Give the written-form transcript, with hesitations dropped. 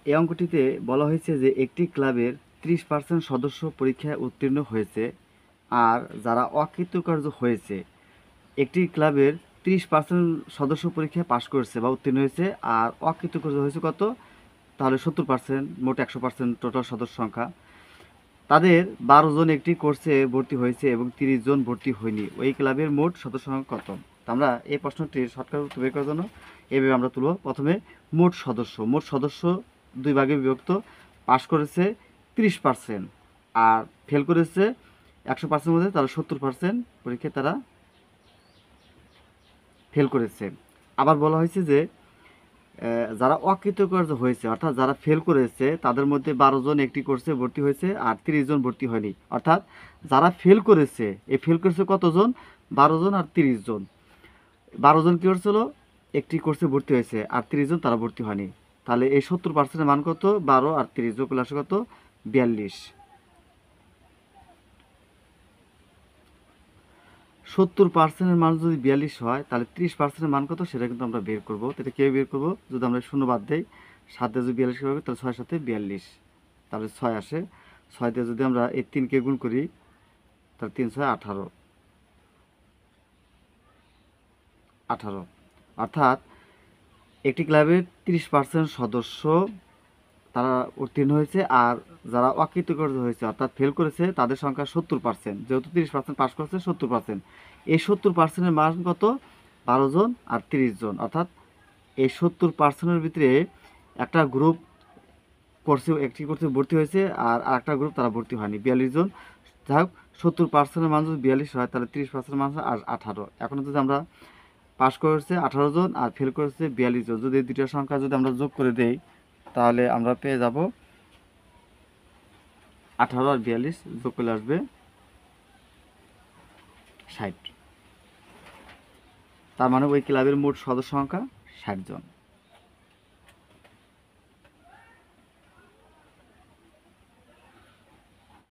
এই অঙ্কটিতে বলা হয়েছে যে একটি ক্লাবের 30% সদস্য পরীক্ষায় উত্তীর্ণ হয়েছে, আর যারা অকৃতকার্য হয়েছে, একটি ক্লাবের 30% সদস্য পরীক্ষায় পাশ করেছে বা উত্তীর্ণ হয়েছে, আর অকৃতকার্য হয়েছে কত, তাহলে 70%, মোট 100% টোটাল সদস্য সংখ্যা। তাদের 12 জন একটি কোর্সে ভর্তি হয়েছে এবং 30 জন ভর্তি হয়নি, ওই ক্লাবের মোট সদস্য সংখ্যা কত? তা আমরা এই প্রশ্নটির শর্টকাট উত্তর বের করার জন্য এইভাবে আমরা তুলব। প্রথমে মোট সদস্য দুই ভাগে বিভক্ত। পাশ করেছে 30% আর ফেল করেছে 100% মধ্যে, তারা 70% পরীক্ষায় তারা ফেল করেছে। আবার বলা হয়েছে যে যারা অকৃতকার্য হয়েছে, অর্থাৎ যারা ফেল করেছে, তাদের মধ্যে 12 জন একটি কোর্সে ভর্তি হয়েছে আর 30 জন ভর্তি হয়নি। অর্থাৎ যারা ফেল করেছে, এই ফেল করেছে কতজন? 12 জন আর 30 জন। 12 জন কী করছিল? একটি কোর্সে ভর্তি হয়েছে, আর 30 জন তারা ভর্তি হয়নি। তাহলে এই 70%-এর মান কত? 12 আর 30 যোগ করলে আসে কত? 42। 70%-এর মান যদি 42 হয়, তাহলে 30%-এর মান কত সেটা কিন্তু আমরা বের করবো। এটা কীভাবে বের করবো? যদি আমরা শূন্য বাদ দেই, 7 দিয়ে যদি 42 হবে, তাহলে 6 7 42, তাহলে 6 আসে। 6 দিয়ে যদি আমরা এই 3কে গুণ করি, তাহলে 3 6 18, অর্থাৎ একটি ক্লাবের 30% সদস্য তারা উত্তীর্ণ হয়েছে, আর যারা অকৃতকার্য হয়েছে অর্থাৎ ফেল করেছে তাদের সংখ্যা 70%। যেহেতু 30% পাস করেছে, 70%, এই 70%-এর মান কত? 12 জন আর 30 জন। অর্থাৎ এই 70%-এর ভিতরে একটা গ্রুপ একটি কোর্সে ভর্তি হয়েছে, আর আরেকটা গ্রুপ তারা ভর্তি হয়নি, 42 জন। যাই হোক, 70%-এর মান যদি 42 হয়, তাহলে 30%-এর মান 18। এখন যদি আমরা পাস করেছে 18 জন আর ফেল করেছে 42 জন, যদি এই দুটো সংখ্যা যদি আমরা যোগ করে দেই, তাহলে আমরা পেয়ে যাব 18 আর 42 যোগ করলে আসবে 60। তার মানে ওই ক্লাবের মোট সদস্য সংখ্যা 60 জন।